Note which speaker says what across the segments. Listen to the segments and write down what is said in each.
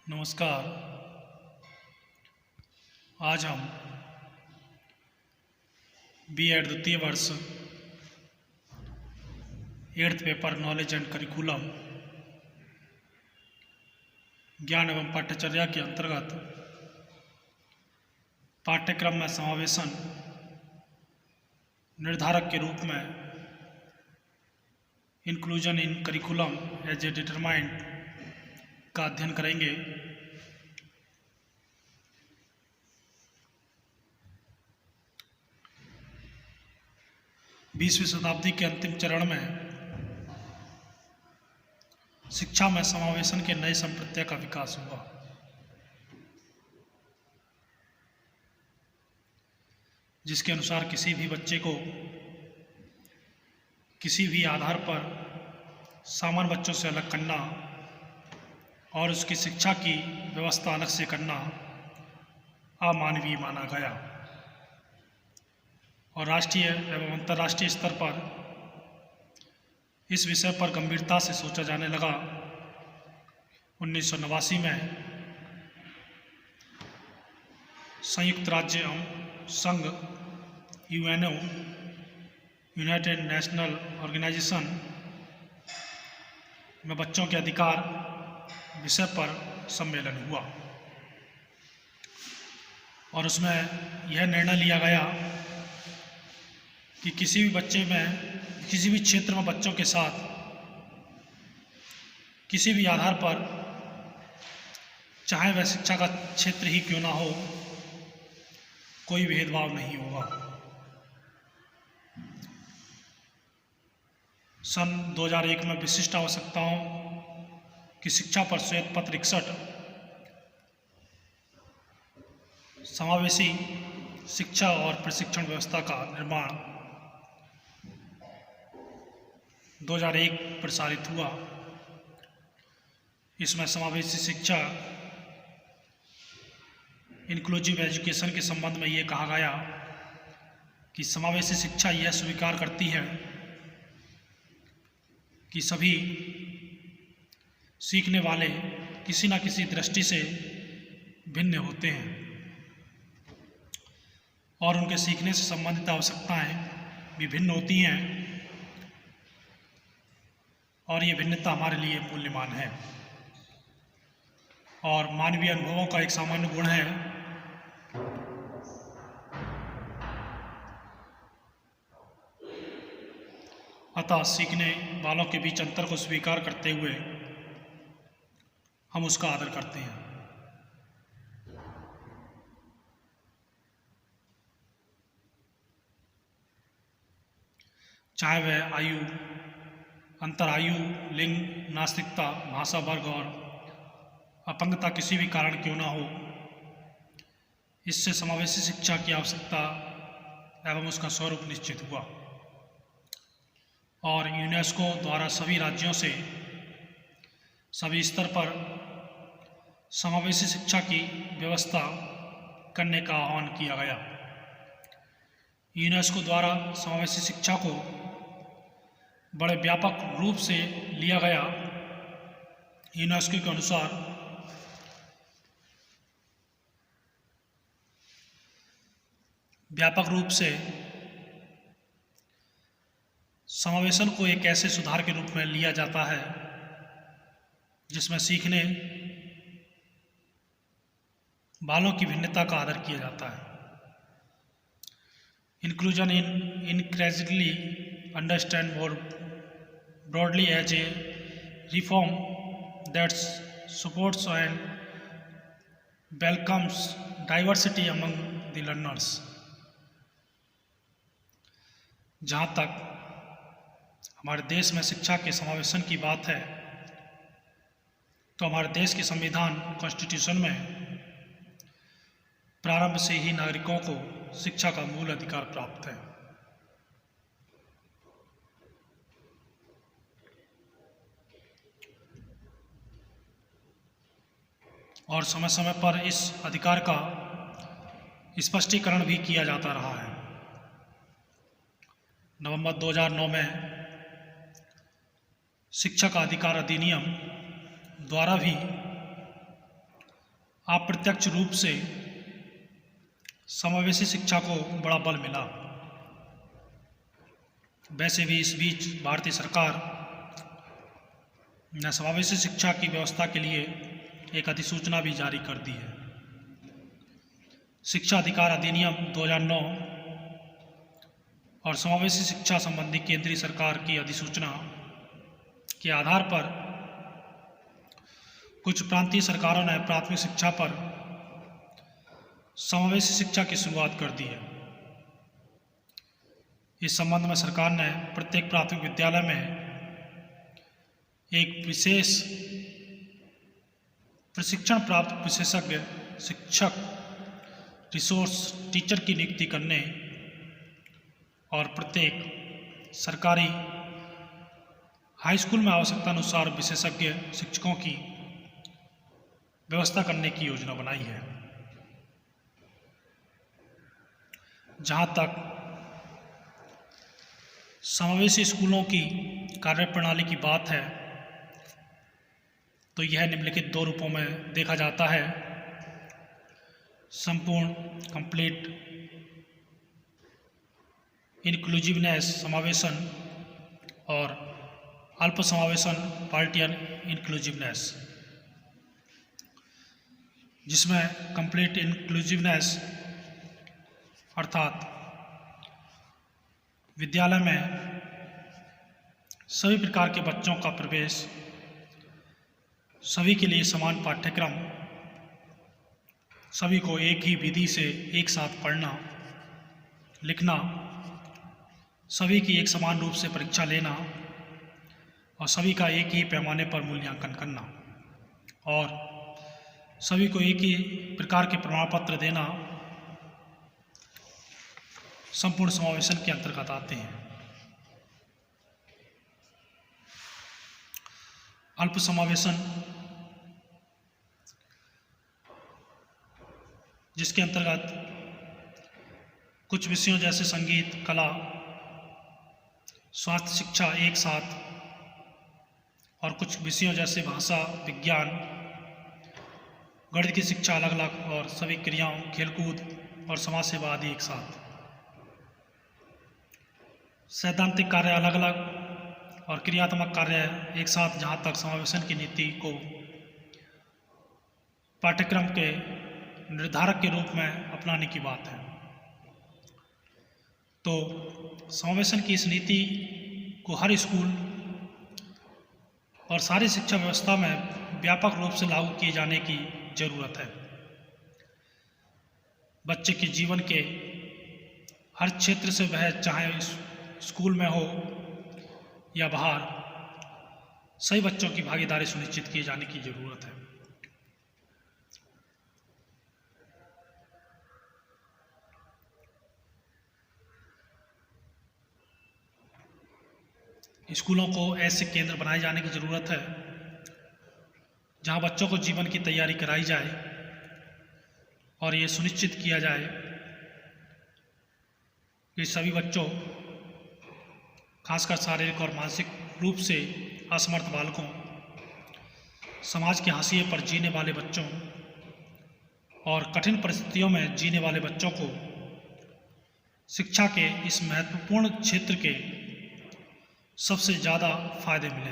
Speaker 1: नमस्कार। आज हम बीएड द्वितीय वर्ष 8th paper knowledge and curriculum ज्ञान एवं पाठ्यचर्या के अंतर्गत पाठ्यक्रम में समावेशन निर्धारक के रूप में inclusion in curriculum as a determined का अध्ययन करेंगे। बीसवीं शताब्दी के अंतिम चरण में शिक्षा में समावेशन के नए संप्रत्यय का विकास हुआ। जिसके अनुसार किसी भी बच्चे को किसी भी आधार पर सामान्य बच्चों से अलग करना और उसकी शिक्षा की व्यवस्था अलग से करना अमानवीय माना गया और राष्ट्रीय एवं अंतर्राष्ट्रीय स्तर पर इस विषय पर गंभीरता से सोचा जाने लगा। 1989 में संयुक्त राज्य संघ यूएनओ यूनाइटेड नेशनल ऑर्गेनाइजेशन में बच्चों के अधिकार विषय पर सम्मेलन हुआ और उसमें यह निर्णय लिया गया कि किसी भी बच्चे में किसी भी क्षेत्र में बच्चों के साथ किसी भी आधार पर चाहे वह शिक्षा का क्षेत्र ही क्यों ना हो कोई भेदभाव नहीं होगा। सन 2001 में विशिष्ट आवश्यकताओं की शिक्षा पर श्वेत पत्र 61 समावेशी शिक्षा और प्रशिक्षण व्यवस्था का निर्माण 2001 प्रसारित हुआ। इसमें समावेशी शिक्षा इंक्लूसिव एजुकेशन के संबंध में ये कहा गया कि समावेशी शिक्षा यह स्वीकार करती है कि सभी सीखने वाले किसी न किसी दृष्टि से भिन्न होते हैं और उनके सीखने से संबंधित आवश्यकताएं भी भिन्न होती हैं और ये भिन्नता हमारे लिए मूल्यवान है और मानवीय अनुभवों का एक सामान्य गुण है। अतः सीखने वालों के बीच अंतर को स्वीकार करते हुए हम उसका आदर करते हैं। चाहे वह आयु, अंतर आयु, लिंग, नास्तिकता, भाषा, वर्ग और अपंगता किसी भी कारण क्यों ना हो, इससे समावेशी शिक्षा की आवश्यकता एवं उसका स्वरूप निश्चित हुआ और यूनेस्को द्वारा सभी राज्यों से सभी स्तर पर समावेशी शिक्षा की व्यवस्था करने का आह्वान किया गया। यूनेस्को द्वारा समावेशी शिक्षा को बड़े व्यापक रूप से लिया गया। यूनेस्को के अनुसार व्यापक रूप से समावेशन को एक ऐसे सुधार के रूप में लिया जाता है जिसमें सीखने वालों की भिन्नता का आदर किया जाता है। Inclusion in increasingly understand more broadly as a reform that supports and welcomes diversity among the learners। जहाँ तक हमारे देश में शिक्षा के समावेशन की बात है तो हमारे देश के संविधान कॉन्स्टिट्यूशन में प्रारंभ से ही नागरिकों को शिक्षा का मूल अधिकार प्राप्त है और समय समय पर इस अधिकार का स्पष्टीकरण भी किया जाता रहा है। नवंबर 2009 में शिक्षा का अधिकार अधिनियम द्वारा भी अप्रत्यक्ष रूप से समावेशी शिक्षा को बड़ा बल मिला। वैसे भी इस बीच भारतीय सरकार ने समावेशी शिक्षा की व्यवस्था के लिए एक अधिसूचना भी जारी कर दी है। शिक्षा अधिकार अधिनियम 2009 और समावेशी शिक्षा संबंधी केंद्रीय सरकार की अधिसूचना के आधार पर कुछ प्रांतीय सरकारों ने प्राथमिक शिक्षा पर समावेशी शिक्षा की शुरुआत कर दी है। इस संबंध में सरकार ने प्रत्येक प्राथमिक विद्यालय में एक विशेष प्रशिक्षण प्राप्त विशेषज्ञ शिक्षक रिसोर्स टीचर की नियुक्ति करने और प्रत्येक सरकारी हाई स्कूल में आवश्यकता अनुसार विशेषज्ञ शिक्षकों की व्यवस्था करने की योजना बनाई है। जहाँ तक समावेशी स्कूलों की कार्यप्रणाली की बात है तो यह निम्नलिखित 2 रूपों में देखा जाता है: संपूर्ण कंप्लीट इंक्लूसिवनेस समावेशन और अल्प समावेशन पार्टियल इंक्लूसिवनेस, जिसमें कंप्लीट इंक्लूसिवनेस अर्थात विद्यालय में सभी प्रकार के बच्चों का प्रवेश, सभी के लिए समान पाठ्यक्रम, सभी को एक ही विधि से एक साथ पढ़ना लिखना, सभी की एक समान रूप से परीक्षा लेना और सभी का एक ही पैमाने पर मूल्यांकन करना और सभी को एक ही प्रकार के प्रमाण पत्र देना संपूर्ण समावेशन के अंतर्गत आते हैं। अल्प समावेशन, जिसके अंतर्गत कुछ विषयों जैसे संगीत, कला, स्वास्थ्य शिक्षा एक साथ और कुछ विषयों जैसे भाषा, विज्ञान, गणित की शिक्षा अलग अलग और सभी क्रियाओं, खेलकूद और समाज सेवा आदि एक साथ। सैद्धांतिक कार्य अलग अलग और क्रियात्मक कार्य एक साथ, जहाँ तक समावेशन की नीति को पाठ्यक्रम के निर्धारक के रूप में अपनाने की बात है। तो समावेशन की इस नीति को हर स्कूल और सारी शिक्षा व्यवस्था में व्यापक रूप से लागू किए जाने की जरूरत है। बच्चे के जीवन के हर क्षेत्र से वह चाहे स्कूल में हो या बाहर, सही बच्चों की भागीदारी सुनिश्चित किए जाने की जरूरत है। स्कूलों को ऐसे केंद्र बनाए जाने की ज़रूरत है जहां बच्चों को जीवन की तैयारी कराई जाए और ये सुनिश्चित किया जाए कि सभी बच्चों, खासकर शारीरिक और मानसिक रूप से असमर्थ बालकों, समाज के हाशिए पर जीने वाले बच्चों और कठिन परिस्थितियों में जीने वाले बच्चों को शिक्षा के इस महत्वपूर्ण क्षेत्र के सबसे ज़्यादा फायदे मिले।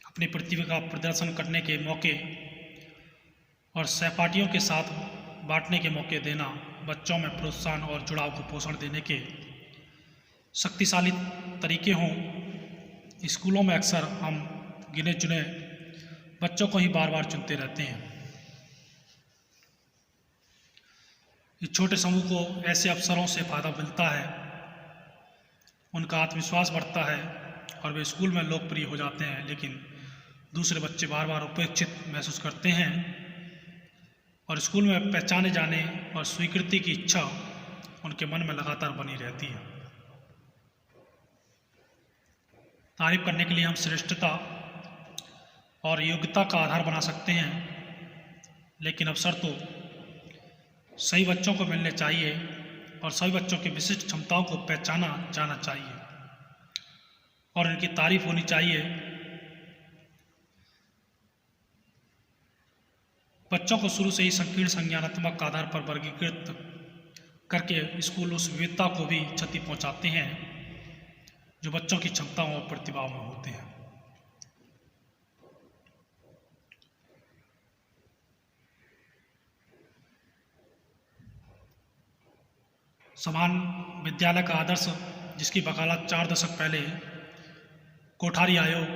Speaker 1: अपनी प्रतिभा का प्रदर्शन करने के मौके और सहपाठियों के साथ बांटने के मौके देना बच्चों में प्रोत्साहन और जुड़ाव को पोषण देने के शक्तिशाली तरीके हों। स्कूलों में अक्सर हम गिने चुने बच्चों को ही बार बार चुनते रहते हैं। इस छोटे समूह को ऐसे अवसरों से फायदा मिलता है, उनका आत्मविश्वास बढ़ता है और वे स्कूल में लोकप्रिय हो जाते हैं, लेकिन दूसरे बच्चे बार बार उपेक्षित महसूस करते हैं और स्कूल में पहचाने जाने और स्वीकृति की इच्छा उनके मन में लगातार बनी रहती है। तारीफ करने के लिए हम श्रेष्ठता और योग्यता का आधार बना सकते हैं, लेकिन अवसर तो सही बच्चों को मिलने चाहिए और सभी बच्चों की विशिष्ट क्षमताओं को पहचाना जाना चाहिए और इनकी तारीफ होनी चाहिए। बच्चों को शुरू से ही संकीर्ण संज्ञानात्मक आधार पर वर्गीकृत करके स्कूल उस विविधता को भी क्षति पहुंचाते हैं जो बच्चों की क्षमताओं और प्रतिभाओं में होते हैं। समान विद्यालय का आदर्श, जिसकी वकालत 4 दशक पहले कोठारी आयोग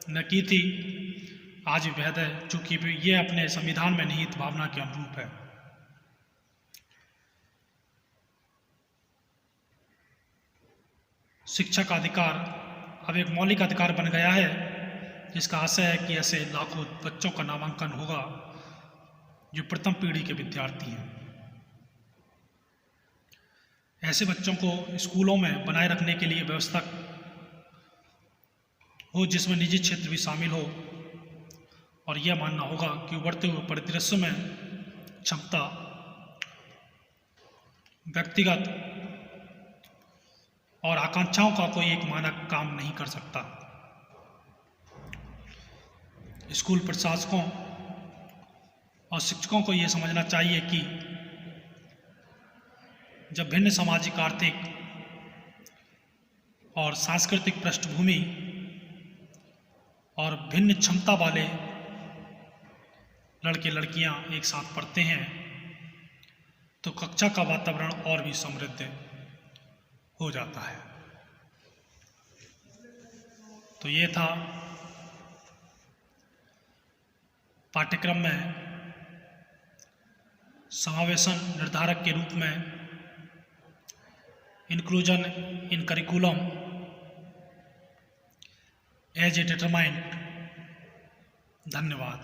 Speaker 1: ने की थी, आज भी वैध है, चूंकि ये अपने संविधान में निहित भावना के अनुरूप है। शिक्षा का अधिकार अब एक मौलिक अधिकार बन गया है, जिसका आशय है कि ऐसे लाखों बच्चों का नामांकन होगा जो प्रथम पीढ़ी के विद्यार्थी हैं। ऐसे बच्चों को स्कूलों में बनाए रखने के लिए व्यवस्था हो जिसमें निजी क्षेत्र भी शामिल हो, और यह मानना होगा कि उभरते हुए परिदृश्य में क्षमता व्यक्तिगत और आकांक्षाओं का कोई एक मानक काम नहीं कर सकता। स्कूल प्रशासकों और शिक्षकों को यह समझना चाहिए कि जब भिन्न सामाजिक, आर्थिक और सांस्कृतिक पृष्ठभूमि और भिन्न क्षमता वाले लड़के लड़कियां एक साथ पढ़ते हैं तो कक्षा का वातावरण और भी समृद्ध हो जाता है। तो ये था पाठ्यक्रम में समावेशन निर्धारक के रूप में inclusion in curriculum as a determined. धन्यवाद।